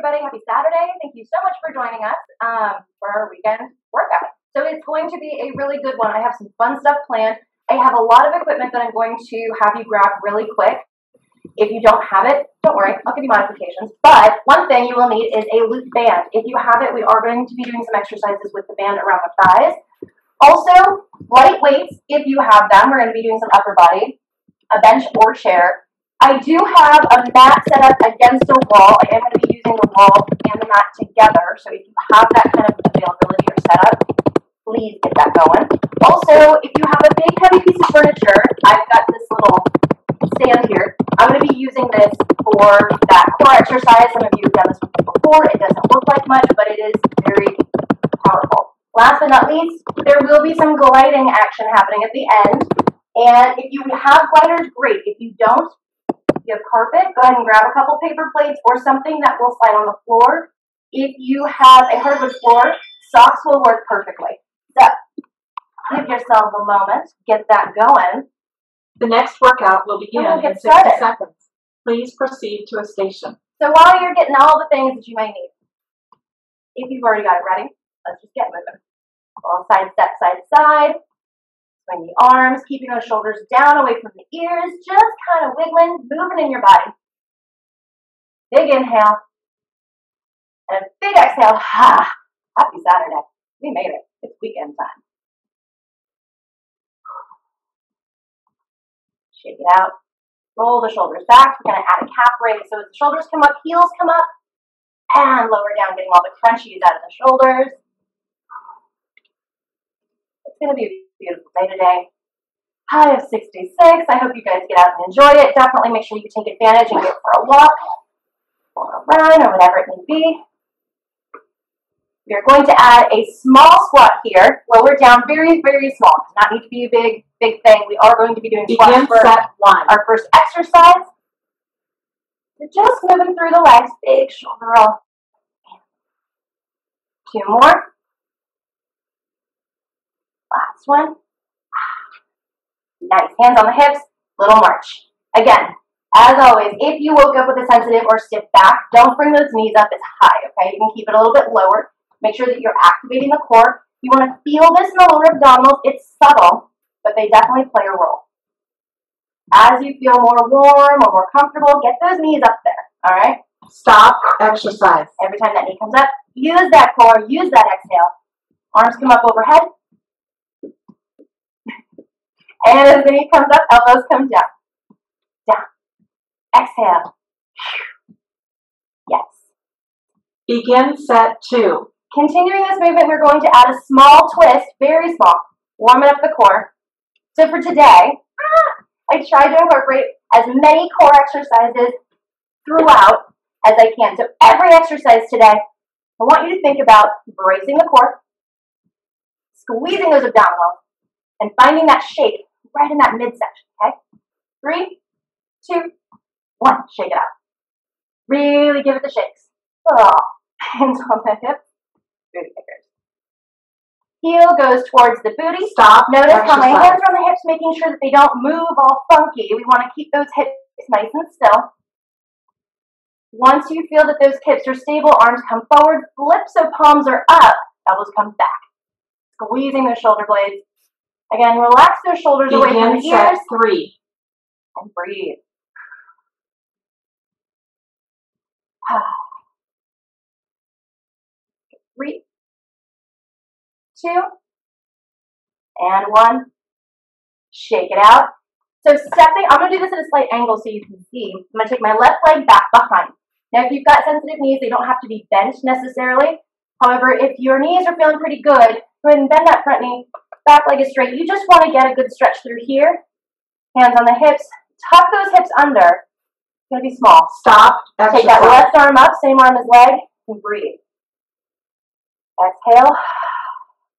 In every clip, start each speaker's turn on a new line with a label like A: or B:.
A: everybody. Happy Saturday. Thank you so much for joining us for our weekend workout. So it's going to be a really good one. I have some fun stuff planned. I have a lot of equipment that I'm going to have you grab really quick. If you don't have it, don't worry. I'll give you modifications. But one thing you will need is a loop band. If you have it, we are going to be doing some exercises with the band around the thighs. Also, light weights, if you have them. We're going to be doing some upper body, a bench or chair. I do have a mat set up against a wall. I am going to be using the wall and the mat together. So if you have that kind of availability or setup, please get that going. Also, if you have a big heavy piece of furniture, I've got this little stand here. I'm going to be using this for that core exercise. Some of you have done this before. It doesn't look like much, but it is very powerful. Last but not least, there will be some gliding action happening at the end. And if you have gliders, great. If you don't, you have carpet, go ahead and grab a couple paper plates or something that will slide on the floor. If you have a hardwood floor, socks will work perfectly. So, give yourself a moment, get that going.
B: The next workout will begin in 60 seconds. Please proceed to a station.
A: So while you're getting all the things that you may need, if you've already got it ready, let's just get moving. Well, side step, side to side. Swing the arms, keeping those shoulders down away from the ears, just kind of wiggling, moving in your body. Big inhale. And a big exhale. Ha! Happy Saturday. We made it. It's weekend time. Shake it out. Roll the shoulders back. We're going to add a calf raise. So as the shoulders come up, heels come up, and lower down, getting all the crunchies out of the shoulders. It's going to be a beautiful day today. High of 66. I hope you guys get out and enjoy it. Definitely make sure you take advantage and go for a walk or a run or whatever it may be. We are going to add a small squat here. Lower down, very, very small. It does not need to be a big thing. We are going to be doing squats for our first exercise. We're just moving through the legs. Big shoulder roll. 2 more. Last one. Nice. Hands on the hips. Little march. Again, as always, if you woke up with a sensitive or stiff back, don't bring those knees up as high, okay? You can keep it a little bit lower. Make sure that you're activating the core. You want to feel this in the lower abdominals. It's subtle, but they definitely play a role. As you feel more warm or more comfortable, get those knees up there, all right?
B: Stop exercise.
A: Every time that knee comes up, use that core, use that exhale. Arms come up overhead. And as the knee comes up, elbows come down. Down. Exhale. Yes.
B: Begin set 2.
A: Continuing this movement, we're going to add a small twist, very small, warming up the core. So for today, I try to incorporate as many core exercises throughout as I can. So every exercise today, I want you to think about bracing the core, squeezing those abdominals, and finding that shake right in that midsection, okay? 3, 2, 1, shake it out. Really give it the shakes. Oh, hands on the hips, booty kickers. Heel goes towards the booty.
B: Stop.
A: Notice how my hands are on the hips, making sure that they don't move all funky. We want to keep those hips nice and still. Once you feel that those hips are stable, arms come forward, flip so palms are up, elbows come back. Squeezing those shoulder blades. Again, relax those shoulders away from the ears.
B: 3.
A: And breathe. 3, 2, and 1. Shake it out. So stepping, I'm going to do this at a slight angle so you can see. I'm going to take my left leg back behind. Now, if you've got sensitive knees, they don't have to be bent necessarily. However, if your knees are feeling pretty good, go ahead and bend that front knee. Back leg is straight. You just want to get a good stretch through here. Hands on the hips. Tuck those hips under. It's going to be small.
B: Stop.
A: Take that left arm up, same arm as leg, and breathe. Exhale.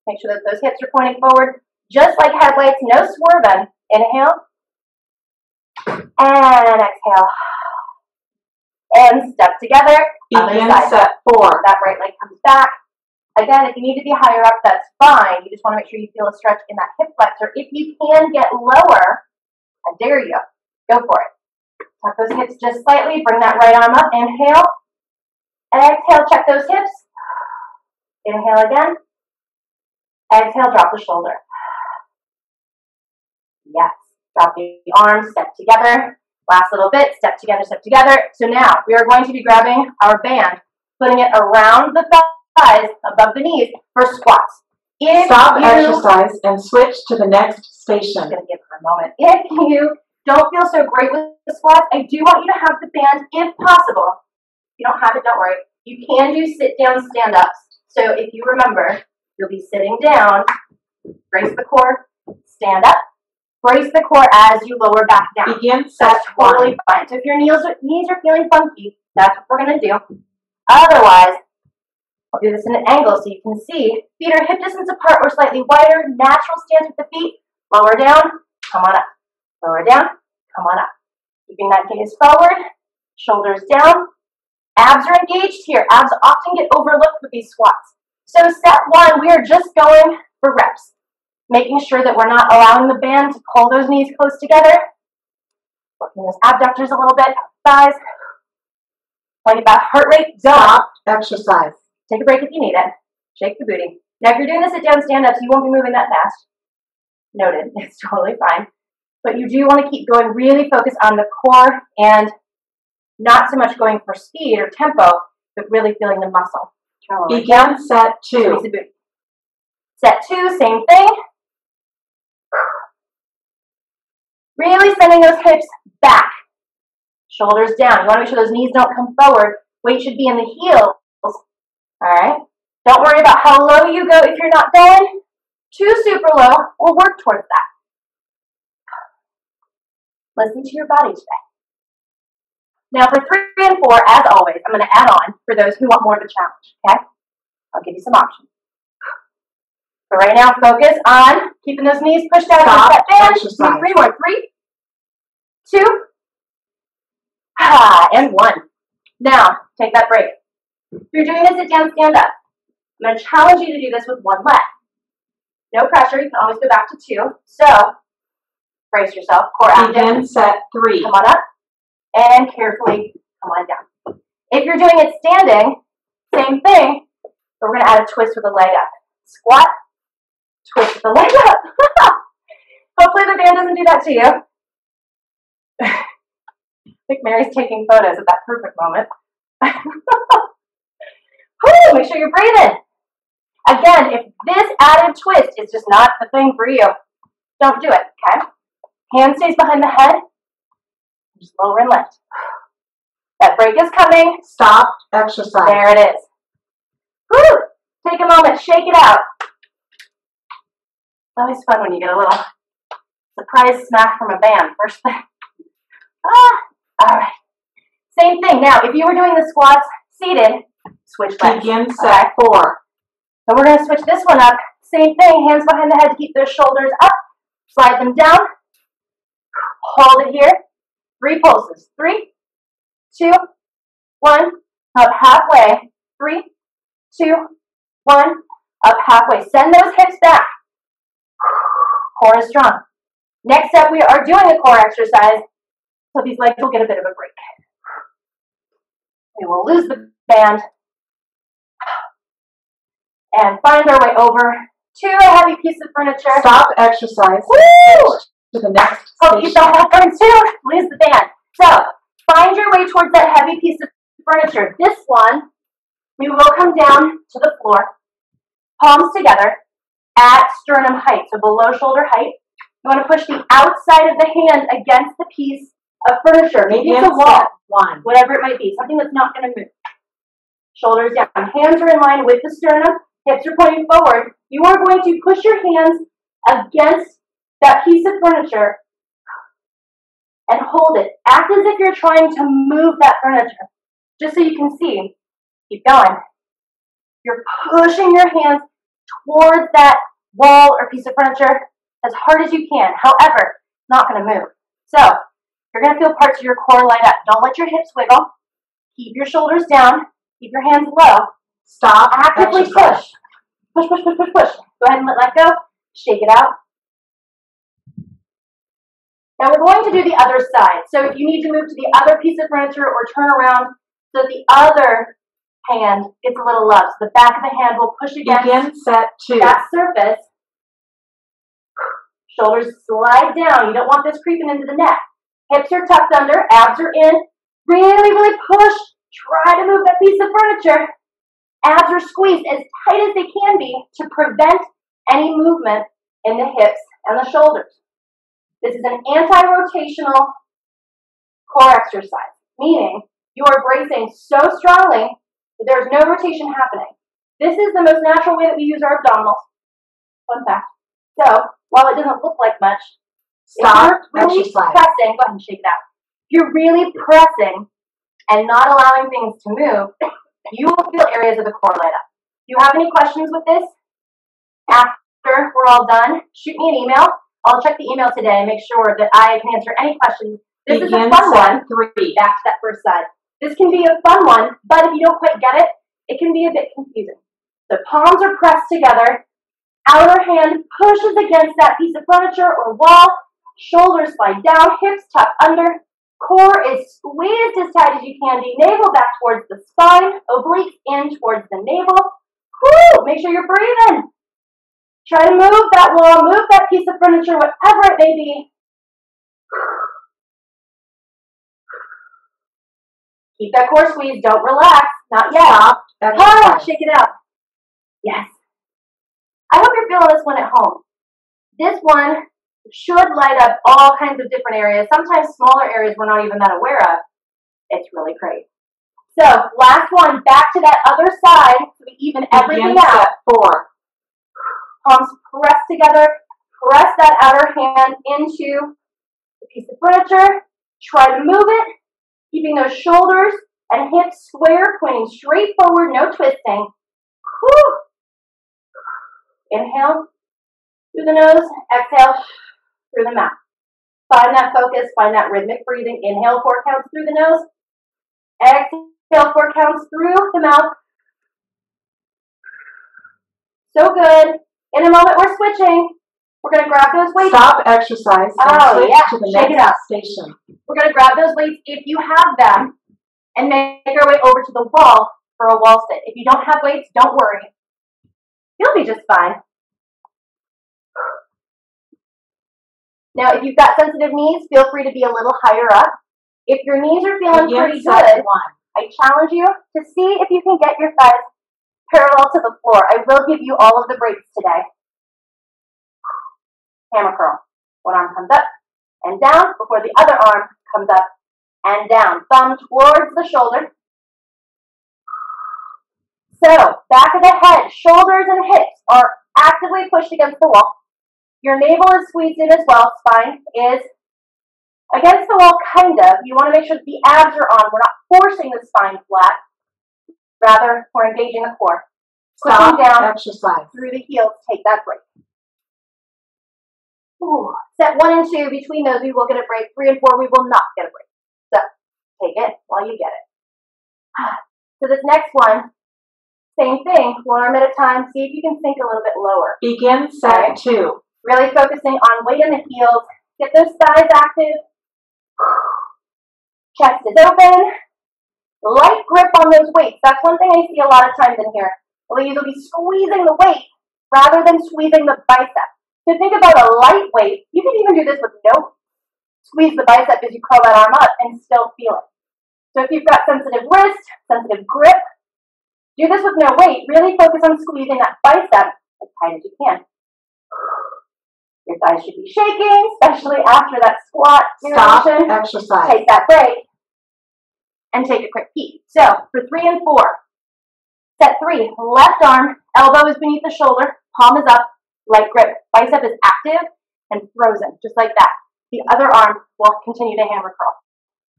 A: Make sure that those hips are pointing forward, just like headlights. No swerving. Inhale. And exhale. And step together.
B: Begin set 4.
A: That right leg comes back. Again, if you need to be higher up, that's fine. You just want to make sure you feel a stretch in that hip flexor. If you can get lower, I dare you, go for it. Tuck those hips just slightly. Bring that right arm up. Inhale. Exhale, check those hips. Inhale again. Exhale, drop the shoulder. Yes. Drop the arms, step together. Last little bit, step together, step together. So now we are going to be grabbing our band, putting it around the thighs, above the knees for squats.
B: Stop exercise and switch to the next station.
A: I'm going to give her a moment. If you don't feel so great with the squats, I do want you to have the band if possible. If you don't have it, don't worry. You can do sit down stand-ups. So if you remember, you'll be sitting down, brace the core, stand up, brace the core as you lower back down.
B: Begin set
A: That's totally fine. So if your knees are feeling funky, that's what we're going to do. Otherwise, I'll do this in an angle so you can see. Feet are hip distance apart or slightly wider. Natural stance with the feet. Lower down, come on up. Lower down, come on up. Keeping that gaze forward, shoulders down. Abs are engaged here. Abs often get overlooked with these squats. So set one, we are just going for reps. Making sure that we're not allowing the band to pull those knees close together. Working those abductors a little bit, thighs. Trying to get that heart rate going.
B: Stop exercise.
A: Take a break if you need it. Shake the booty. Now, if you're doing the sit-down stand-ups, you won't be moving that fast. Noted. It's totally fine. But you do want to keep going, really focus on the core and not so much going for speed or tempo, but really feeling the muscle.
B: Begin set two.
A: Set two, same thing. Really sending those hips back. Shoulders down. You want to make sure those knees don't come forward. Weight should be in the heels. All right? Don't worry about how low you go if you're not going too super low. We'll work towards that. Listen to your body today. Now for 3 and 4, as always, I'm going to add on for those who want more of a challenge, okay? I'll give you some options. But right now, focus on keeping those knees pushed out against that band.
B: Exercise.
A: 3 more. 3, 2, and 1. Now, take that break. If you're doing a sit-down stand-up, I'm going to challenge you to do this with one leg. No pressure. You can always go back to 2. So, brace yourself. Core active.
B: Begin set 3.
A: Come on up. And carefully come on down. If you're doing it standing, same thing. But we're going to add a twist with the leg up. Squat. Twist with the leg up. Hopefully the band doesn't do that to you. I think Mary's taking photos at that perfect moment. Woo, make sure you're breathing. Again, if this added twist is just not the thing for you, don't do it, okay? Hand stays behind the head. Just lower and lift. That break is coming.
B: Stop exercise.
A: There it is. Woo! Take a moment, shake it out. It's always fun when you get a little surprise smack from a band. First thing. All right. Same thing. Now, if you were doing the squats seated, switch legs.
B: Begin set 4.
A: So we're going to switch this one up. Same thing. Hands behind the head to keep those shoulders up. Slide them down. Hold it here. 3 pulses. 3, 2, 1. Up halfway. 3, 2, 1. Up halfway. Send those hips back. Core is strong. Next up, we are doing a core exercise, so these legs will get a bit of a break. We will lose the band and find our way over to a heavy piece of furniture.
B: Stop exercise.
A: Woo!
B: To the next
A: Oh, you don't have friends too. Lose the band. So, find your way towards that heavy piece of furniture. This one, we will come down to the floor, palms together at sternum height, so below shoulder height. You want to push the outside of the hand against the piece of furniture. Maybe it's a wall, whatever it might be, something that's not going to move. Shoulders down. Hands are in line with the sternum. Hips are pointing forward. You are going to push your hands against that piece of furniture and hold it. Act as if you're trying to move that furniture. Just so you can see. Keep going. You're pushing your hands towards that wall or piece of furniture as hard as you can. However, it's not going to move. So, you're going to feel parts of your core light up. Don't let your hips wiggle. Keep your shoulders down. Keep your hands low. Stop. Actively push. Push, push, push, push, push. Go ahead and let go. Shake it out. Now we're going to do the other side. So if you need to move to the other piece of furniture or turn around so the other hand gets a little love. So the back of the hand will push against
B: Begin set 2.
A: that surface. Shoulders slide down. You don't want this creeping into the neck. Hips are tucked under, abs are in. Really, really push. Try to move that piece of furniture. Abs are squeezed as tight as they can be to prevent any movement in the hips and the shoulders. This is an anti-rotational core exercise, meaning you are bracing so strongly that there's no rotation happening. This is the most natural way that we use our abdominals. Fun fact. So, while it doesn't look like much,
B: stop
A: if you're really
B: exercise.
A: pressing, go ahead and shake it out. If you're really pressing and not allowing things to move, you will feel areas of the core light up. If you have any questions with this, after we're all done, shoot me an email. I'll check the email today and make sure that I can answer any questions. This is a fun one.
B: 3.
A: Back to that first side. This can be a fun one, but if you don't quite get it, it can be a bit confusing. The palms are pressed together. Outer hand pushes against that piece of furniture or wall. Shoulders slide down, hips tuck under. Core is squeezed as tight as you can be. Navel back towards the spine. Obliques in towards the navel. Woo! Make sure you're breathing. Try to move that wall, move that piece of furniture, whatever it may be. Keep that core squeezed. Don't relax. Not yet.
B: Stop.
A: Hi, shake it out. Yes. I hope you're feeling this one at home. This one should light up all kinds of different areas, sometimes smaller areas we're not even that aware of. It's really great. So, last one, back to that other side, so we even everything out.
B: 4.
A: Palms press together, press that outer hand into the piece of furniture. Try to move it, keeping those shoulders and hips square, pointing straight forward, no twisting. Whew. Inhale through the nose, exhale through the mouth. Find that focus, find that rhythmic breathing. Inhale 4 counts through the nose. Exhale 4 counts through the mouth. So good. In a moment, we're switching. We're going to grab those weights.
B: Stop exercise and switch to the next station.
A: We're going to grab those weights if you have them and make our way over to the wall for a wall sit. If you don't have weights, don't worry. You'll be just fine. Now, if you've got sensitive knees, feel free to be a little higher up. If your knees are feeling pretty good, I challenge you to see if you can get your thighs parallel to the floor. I will give you all of the breaks today. Hammer curl. One arm comes up and down before the other arm comes up and down. Thumb towards the shoulder. So, back of the head, shoulders and hips are actively pushed against the wall. Your navel is squeezed in as well. Spine is against the wall, kind of. You want to make sure that the abs are on. We're not forcing the spine flat. Rather, we're engaging the core.
B: Stop
A: down
B: exercise.
A: Through the heels, take that break. Ooh. Set 1 and 2, between those we will get a break. 3 and 4, we will not get a break. So, take it while you get it. So this next one, same thing, 1 arm at a time. See if you can sink a little bit lower.
B: Begin set 2.
A: Really focusing on weight in the heels. Get those thighs active. Chest is open. Light grip on those weights. That's one thing I see a lot of times in here. Ladies will be squeezing the weight rather than squeezing the bicep. So think about a light weight. You can even do this with no squeeze the bicep as you curl that arm up and still feel it. So if you've got sensitive wrist, sensitive grip, do this with no weight. Really focus on squeezing that bicep as tight as you can. Your thighs should be shaking, especially after that squat.
B: Stop exercise.
A: Take that break and take a quick peek. So for 3 and 4, set 3, left arm, elbow is beneath the shoulder, palm is up, light grip. Bicep is active and frozen, just like that. The other arm will continue to hammer curl.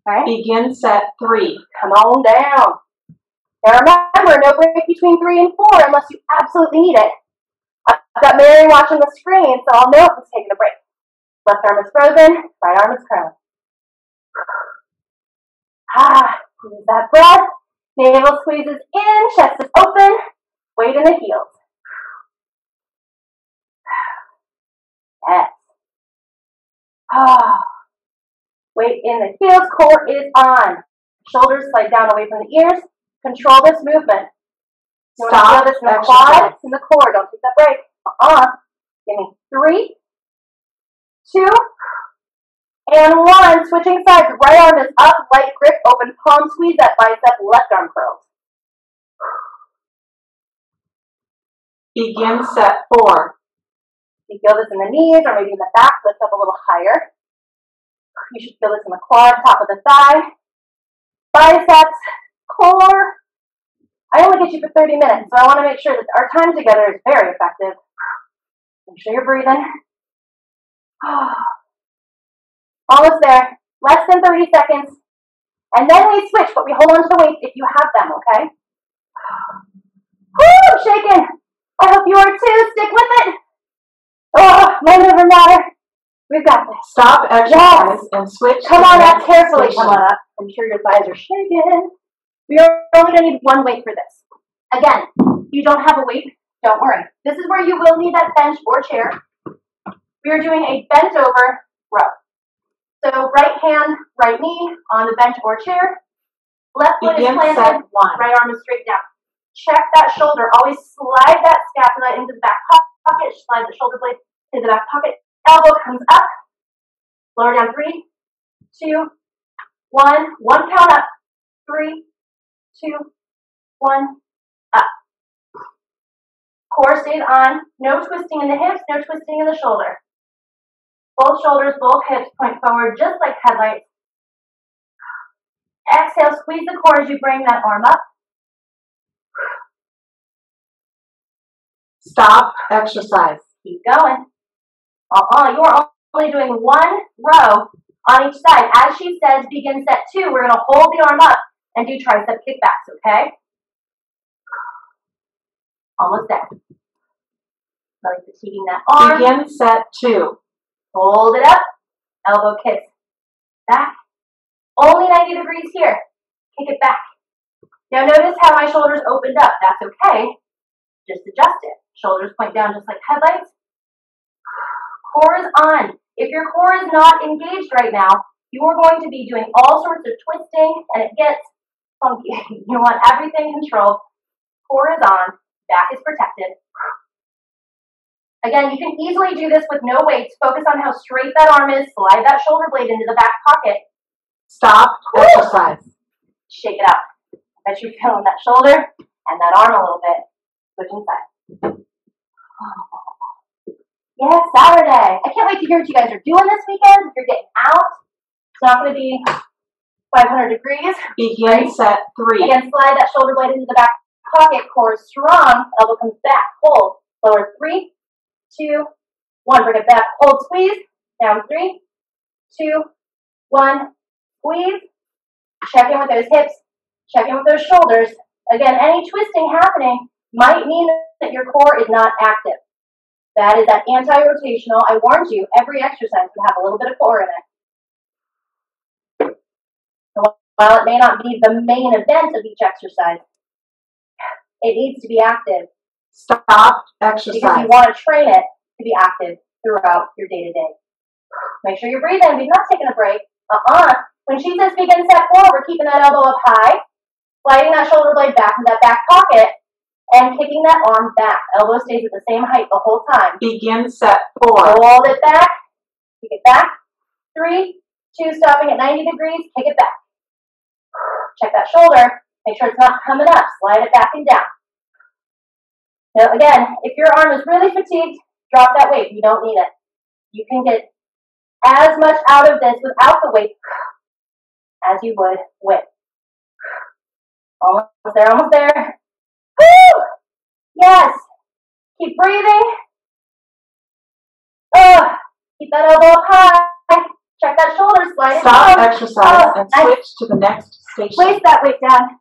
A: All right?
B: Begin set 3.
A: Come on down. Now remember, no break between 3 and 4 unless you absolutely need it. I've got Mary watching the screen, so I'll know who's taking a break. Left arm is frozen, right arm is curling. Use that breath. Navel squeezes in, chest is open, weight in the heels. Yes. Weight in the heels, core is on. Shoulders slide down away from the ears. Control this movement. You want to feel this in the quad, in the core. Don't take that break. Give me 3, 2, and 1. Switching sides. Right arm is up, light grip, open palm, squeeze that bicep, left arm curls.
B: Begin set 4.
A: You feel this in the knees or maybe in the back, lift up a little higher. You should feel this in the quad, top of the thigh, biceps, core. I only get you for 30 minutes, so I want to make sure that our time together is very effective. Make sure you're breathing. Almost there. Less than 30 seconds. And then we switch, but we hold on to the weights if you have them, okay? Woo, I'm shaking. I hope you are too. Stick with it. Oh, mind over matter. We've got this.
B: Stop exercise and switch.
A: Come on up carefully. Come on up. I'm sure your thighs are shaking. We are only going to need one weight for this. Again, if you don't have a weight, don't worry. This is where you will need that bench or chair. We are doing a bent over row. So right hand, right knee on the bench or chair. Left foot is planted, right arm is straight down. Check that shoulder. Always slide that scapula into the back pocket. Slide the shoulder blade into the back pocket. Elbow comes up. Lower down. 3, 2, 1. 1 count up. 3, 2, 1. Up. Core stays on. No twisting in the hips. No twisting in the shoulder. Both shoulders, both hips point forward just like headlights. Exhale. Squeeze the core as you bring that arm up.
B: Stop exercise.
A: Keep going. You are only doing 1 row on each side. As she says, begin set 2. We're going to hold the arm up and do tricep kickbacks, okay? Almost there. Really fatiguing that arm.
B: Begin set 2.
A: Hold it up. Elbow kicks back. Only 90 degrees here. Kick it back. Now notice how my shoulders opened up. That's okay. Just adjust it. Shoulders point down just like headlights. Core is on. If your core is not engaged right now, you are going to be doing all sorts of twisting and it gets funky. You want everything controlled. Core is on. Back is protected. Again, you can easily do this with no weights. Focus on how straight that arm is. Slide that shoulder blade into the back pocket.
B: Stop exercise.
A: Shake it out. I bet you're feeling that shoulder and that arm a little bit. Switch inside. Yes, Saturday. I can't wait to hear what you guys are doing this weekend. If you're getting out, it's not going to be 500 degrees.
B: Begin set 3.
A: Again, slide that shoulder blade into the back pocket. Core is strong. Elbow comes back. Hold. Lower. 3, 2, 1. Bring it back. Hold. Squeeze. Down. 3, 2, 1. Squeeze. Check in with those hips. Check in with those shoulders. Again, any twisting happening might mean that your core is not active. That is that anti-rotational. I warned you, every exercise can have a little bit of core in it. So while it may not be the main event of each exercise, it needs to be active.
B: Stop exercise.
A: Because you want to train it to be active throughout your day-to-day. Make sure you're breathing. We've not taken a break. When she says begin set 4, we're keeping that elbow up high, sliding that shoulder blade back in that back pocket, and kicking that arm back. Elbow stays at the same height the whole time.
B: Begin set 4.
A: Hold it back. Kick it back. 3, 2, stopping at 90 degrees. Kick it back. Check that shoulder. Make sure it's not coming up. Slide it back and down. Now again, if your arm is really fatigued, drop that weight. You don't need it. You can get as much out of this without the weight as you would with. Almost there, almost there. Woo! Yes. Keep breathing. Keep that elbow up high. Check that shoulder. Slide it down.
B: Stop exercise and switch to the next station.
A: Place that weight down.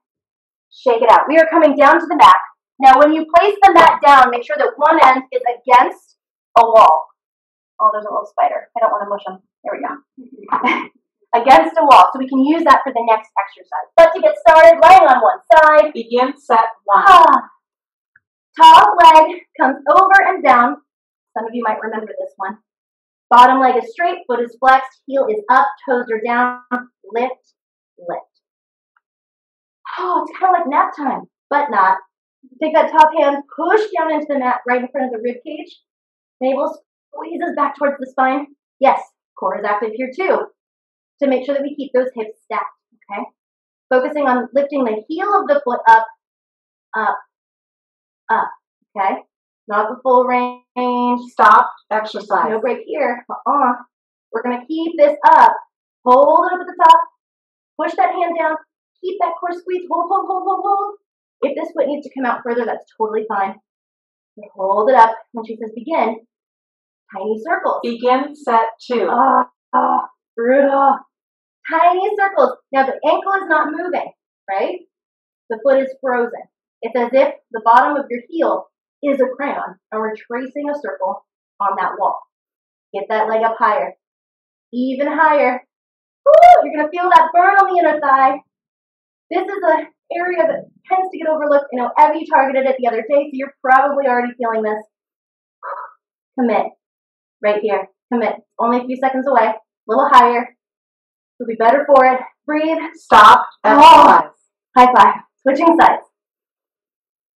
A: Shake it out. We are coming down to the mat. Now, when you place the mat down, make sure that one end is against a wall. Oh, there's a little spider. I don't want to mush them. There we go. Against a wall. So we can use that for the next exercise. But to get started, laying on one side.
B: Begin set 1.
A: Top leg comes over and down. Some of you might remember this one. Bottom leg is straight, foot is flexed, heel is up, toes are down. Lift, lift. Oh, it's kind of like nap time, but not. Take that top hand, push down into the mat right in front of the rib cage. Navel squeezes back towards the spine. Yes, core is active here too, to make sure that we keep those hips stacked, okay? Focusing on lifting the heel of the foot up, up, up, okay? Not the full range.
B: Stop exercise.
A: No break here. We're going to keep this up. Hold it up at the top. Push that hand down. Keep that core squeeze. Hold, hold, hold, hold, hold. If this foot needs to come out further, that's totally fine. Hold it up. When she says begin, tiny circles.
B: Begin set 2.
A: Brutal. Tiny circles. Now the ankle is not moving, right? The foot is frozen. It's as if the bottom of your heel is a crayon and we're tracing a circle on that wall. Get that leg up higher. Even higher. Woo! You're going to feel that burn on the inner thigh. This is an area that tends to get overlooked. I know Evie targeted it the other day, so you're probably already feeling this. Commit. Right here. Commit. Only a few seconds away. A little higher. You'll be better for it. Breathe.
B: Stop. Exercise.
A: High five. Switching sides.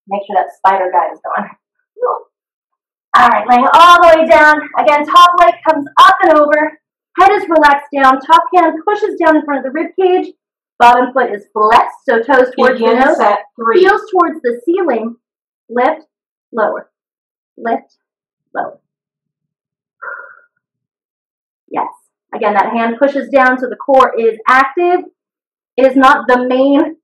A: Make sure that spider guide is gone. All right, laying all the way down. Again, top leg comes up and over. Head is relaxed down. Top hand pushes down in front of the rib cage. Bottom foot is flexed, so toes towards the nose.
B: Set 3.
A: Heels towards the ceiling. Lift, lower. Lift, lower. Yes. Again, that hand pushes down so the core is active. It is not the main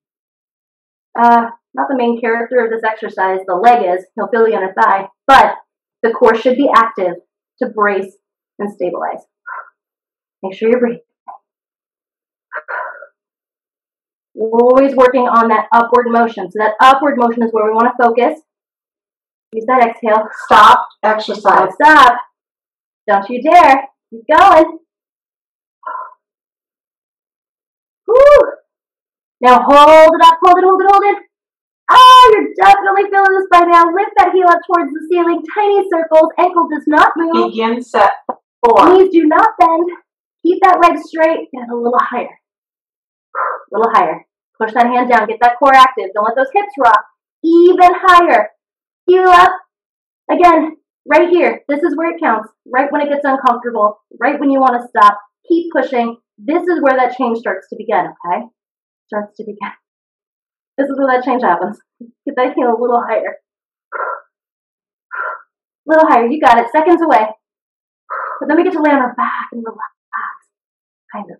A: character of this exercise. The leg is. He'll feel the inner thigh. But the core should be active to brace and stabilize. Make sure you're breathing. We're always working on that upward motion. So that upward motion is where we want to focus. Use that exhale.
B: Stop exercise.
A: Don't stop. Don't you dare. Keep going. Woo. Now hold it up. Hold it, hold it, hold it. Oh, you're definitely feeling this by now. Lift that heel up towards the ceiling. Tiny circles. Ankle does not move.
B: Begin set 4.
A: Knees do not bend. Keep that leg straight. Get a little higher. A little higher. Push that hand down. Get that core active. Don't let those hips rock. Even higher. Heel up. Again, right here. This is where it counts. Right when it gets uncomfortable. Right when you want to stop. Keep pushing. This is where that change starts to begin, okay? Starts to begin. This is where that change happens. Get that heel a little higher. A little higher. You got it. Seconds away. But then we get to lay on our back and relax. Kind of.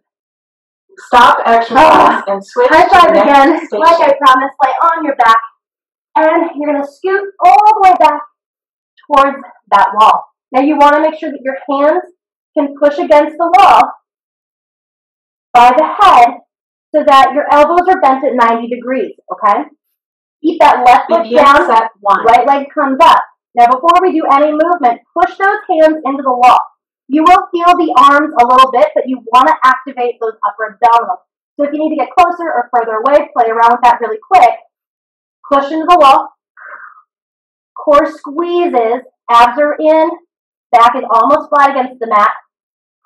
B: Stop exercise and switch
A: high five
B: to the
A: again.
B: next station.
A: Like I promised, lay on your back. And you're going to scoot all the way back towards that wall. Now you want to make sure that your hands can push against the wall by the head so that your elbows are bent at 90 degrees, okay? Keep that left foot down,
B: set 1.
A: right leg comes up. Now before we do any movement, push those hands into the wall. You will feel the arms a little bit, but you want to activate those upper abdominals. So if you need to get closer or further away, play around with that really quick. Push into the wall. Core squeezes. Abs are in. Back is almost flat against the mat.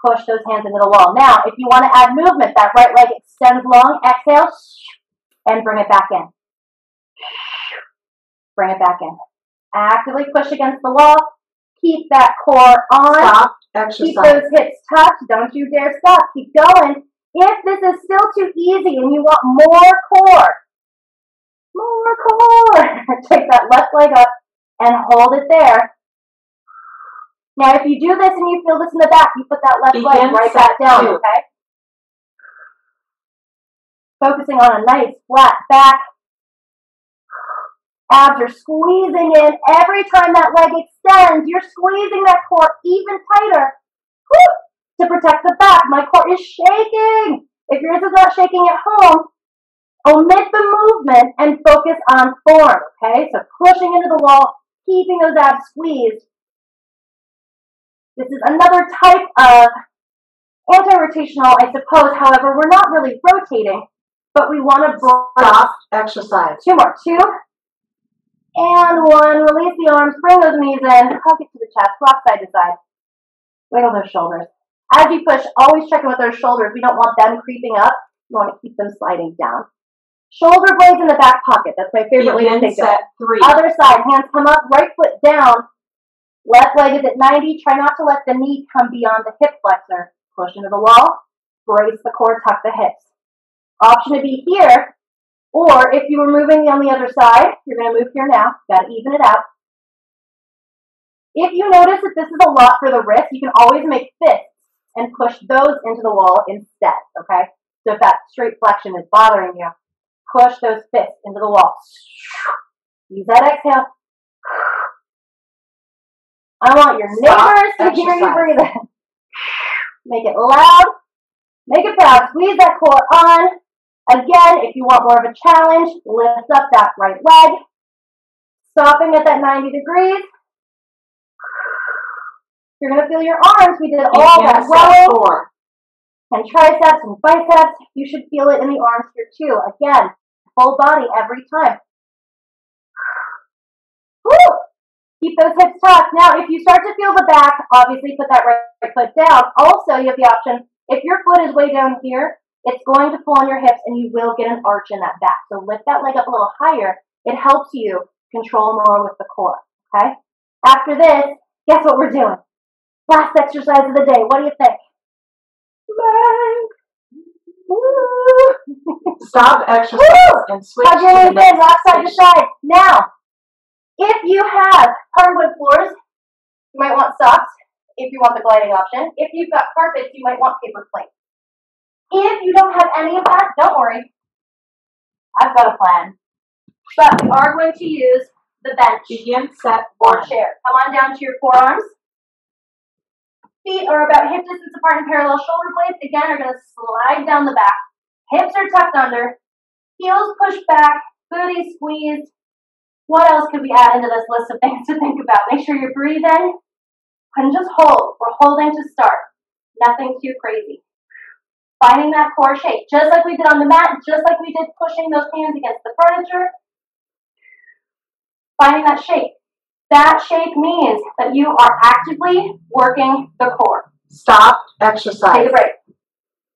A: Push those hands into the wall. Now, if you want to add movement, that right leg extends long. Exhale. And bring it back in. Bring it back in. Actively push against the wall. Keep that core on.
B: Stop exercise.
A: Keep those hips touched. Don't you dare stop. Keep going. If this is still too easy and you want more core, take that left leg up and hold it there. Now, if you do this and you feel this in the back, you put that left leg right back down, okay? Focusing on a nice flat back. Abs are squeezing in. Every time that leg extends, you're squeezing that core even tighter to protect the back. My core is shaking. If yours is not shaking at home, omit the movement and focus on form, okay? So pushing into the wall, keeping those abs squeezed. This is another type of anti-rotational, I suppose. However, we're not really rotating, but we want to
B: stop exercise.
A: 2 more. 2 and 1. Release the arms. Bring those knees in. Hug it to the chest. Rock side to side. Wiggle those shoulders. As you push, always check in with those shoulders. We don't want them creeping up. We want to keep them sliding down. Shoulder blades in the back pocket. That's my favorite way to think of it.
B: Set 3.
A: Other side, hands come up, right foot down. Left leg is at 90. Try not to let the knee come beyond the hip flexor. Push into the wall. Brace the core, tuck the hips. Option to be here, or if you were moving on the other side, you're going to move here now. Got to even it out. If you notice that this is a lot for the wrist, you can always make fists and push those into the wall instead, okay? So if that straight flexion is bothering you, push those fists into the wall. Use that exhale. I want your neighbors to hear you breathing. Make it loud. Make it proud. Squeeze that core on. Again, if you want more of a challenge, lift up that right leg. Stopping at that 90 degrees. You're going to feel your arms. We did all that row. And triceps and biceps. You should feel it in the arms here too. Again, full body every time. Woo! Keep those hips tucked. Now, if you start to feel the back, obviously put that right foot down. Also, you have the option, if your foot is way down here, it's going to pull on your hips and you will get an arch in that back. So lift that leg up a little higher. It helps you control more with the core, okay? After this, guess what we're doing? Last exercise of the day. What do you think?
B: Stop exercise and switch
A: to the next left side to side. Now, if you have hardwood floors, you might want socks if you want the gliding option. If you've got carpets, you might want paper plates. If you don't have any of that, don't worry. I've got a plan. But we are going to use the bench
B: Begin set
A: or
B: 1.
A: chair. Come on down to your forearms. Feet are about hip distance apart and parallel. Shoulder blades, again, are going to slide down the back. Hips are tucked under. Heels pushed back. Booty squeezed. What else could we add into this list of things to think about? Make sure you're breathing and just hold. We're holding to start. Nothing too crazy. Finding that core shape, just like we did on the mat, just like we did pushing those hands against the furniture. Finding that shape. That shape means that you are actively working the core.
B: Stop exercise.
A: Take a break.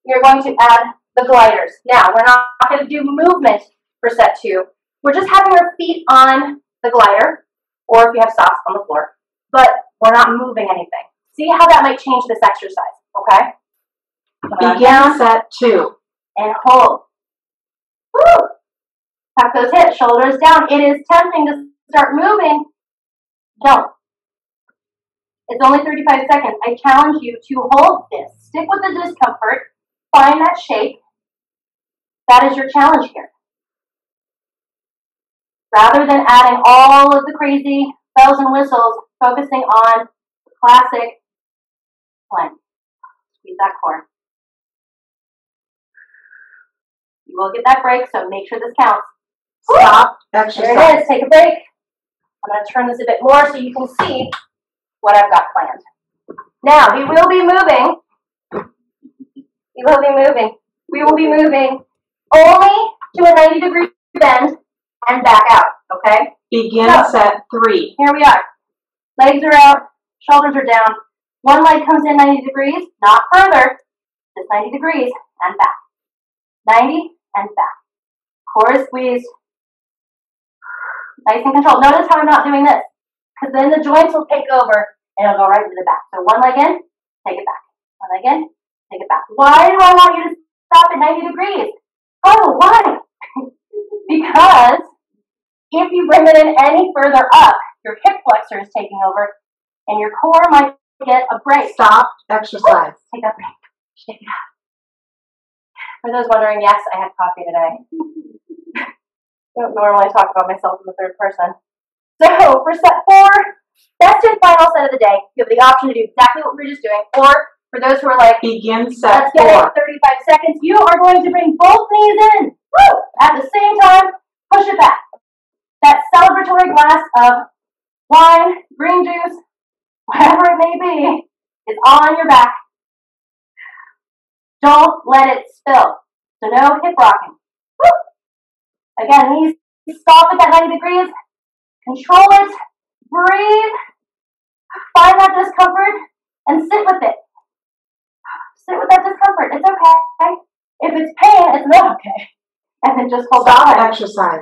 A: You're going to add the gliders. Now, we're not going to do movement for set 2. We're just having our feet on the glider, or if you have socks on the floor, but we're not moving anything. See how that might change this exercise, okay?
B: Begin set 2.
A: And hold. Woo! Tuck those hips, shoulders down. It is tempting to start moving. Don't. It's only 35 seconds. I challenge you to hold this. Stick with the discomfort. Find that shape. That is your challenge here. Rather than adding all of the crazy bells and whistles, focusing on the classic plank. Squeeze that core. You will get that break, so make sure this counts.
B: Stop exercise.
A: There it is. Take a break. I'm going to turn this a bit more so you can see what I've got planned. Now, we will be moving. We will be moving only to a 90-degree bend and back out, okay?
B: Begin set 3.
A: Here we are. Legs are out, shoulders are down. One leg comes in 90 degrees, not further, just 90 degrees and back. 90 and back. Core is squeezed. Nice and controlled. Notice how I'm not doing this, because then the joints will take over and it'll go right to the back. So one leg in, take it back. One leg in, take it back. Why do I want you to stop at 90 degrees? Oh, why? Because if you bring it in any further up, your hip flexor is taking over and your core might get a break.
B: Stop exercise.
A: Take that break. Shake it out. For those wondering, yes, I had coffee today. I don't normally talk about myself in the third person. So for set 4, best and final set of the day, you have the option to do exactly what we were just doing, or for those who are like,
B: begin set 4.
A: Let's get it 35 seconds, you are going to bring both knees in. Woo! At the same time, push it back. That celebratory glass of wine, green juice, whatever it may be, is on your back. Don't let it spill. So no hip rocking. Woo! Again, knees stop at that 90 degrees. Control it. Breathe. Find that discomfort and sit with it. Sit with that discomfort. It's okay. If it's pain, it's not okay. And then just hold
B: Stop
A: on.
B: the exercise.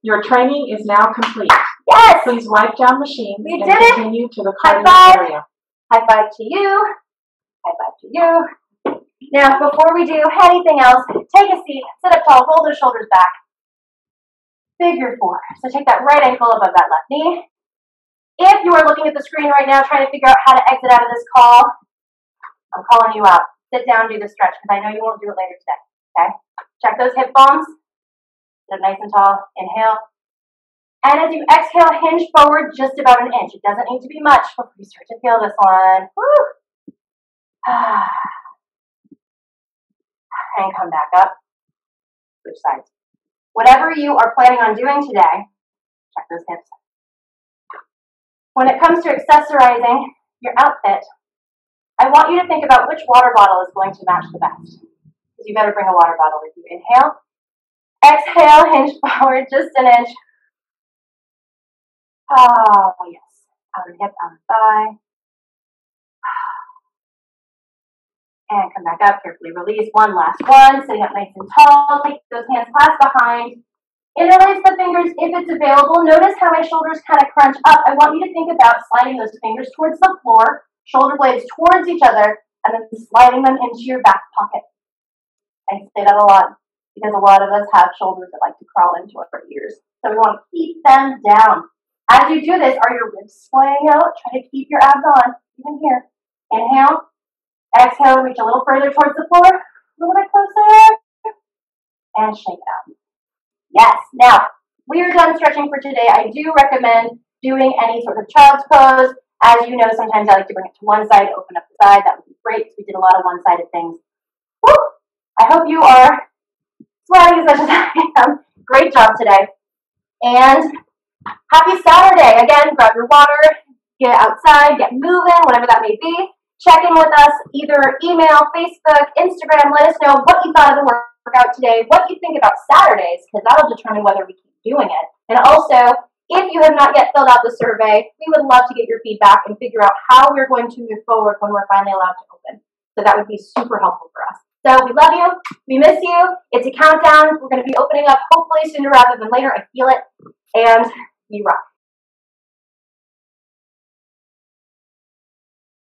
B: Your training is now complete.
A: Yes!
B: Please wipe down machines
A: We
B: and
A: did it.
B: continue to the
A: High
B: cardio
A: five.
B: area.
A: High five to you. High five to you. Now, before we do anything else, take a seat, sit up tall, roll those shoulders back. Figure 4. So take that right ankle above that left knee. If you are looking at the screen right now trying to figure out how to exit out of this call, I'm calling you out. Sit down, do the stretch, because I know you won't do it later today, okay? Check those hip bones. Sit up nice and tall. Inhale. And as you exhale, hinge forward just about an inch. It doesn't need to be much before you start to feel this one. Woo. And come back up. Switch sides. Whatever you are planning on doing today, check those hips. When it comes to accessorizing your outfit, I want you to think about which water bottle is going to match the best. You better bring a water bottle with you. Inhale. Exhale, hinge forward just an inch. Oh, yes. Outer hip, outer thigh. And come back up, carefully release. One last one, sitting up nice and tall. Take those hands clasped behind. Interlace the fingers if it's available. Notice how my shoulders kind of crunch up. I want you to think about sliding those fingers towards the floor, shoulder blades towards each other, and then sliding them into your back pocket. I say that a lot because a lot of us have shoulders that like to crawl into our ears. So we want to keep them down. As you do this, are your ribs swaying out? Try to keep your abs on, even here. Inhale. Exhale, reach a little further towards the floor. A little bit closer. And shake it out. Yes. Now, we are done stretching for today. I do recommend doing any sort of child's pose. As you know, sometimes I like to bring it to one side, open up the side. That would be great because we did a lot of one-sided things. Woo! I hope you are sweating as much as I am. Great job today. And happy Saturday. Again, grab your water, get outside, get moving, whatever that may be. Check in with us, either email, Facebook, Instagram. Let us know what you thought of the workout today, what you think about Saturdays, because that'll determine whether we keep doing it. And also, if you have not yet filled out the survey, we would love to get your feedback and figure out how we're going to move forward when we're finally allowed to open. So that would be super helpful for us. So we love you. We miss you. It's a countdown. We're going to be opening up hopefully sooner rather than later. I feel it. And we rock.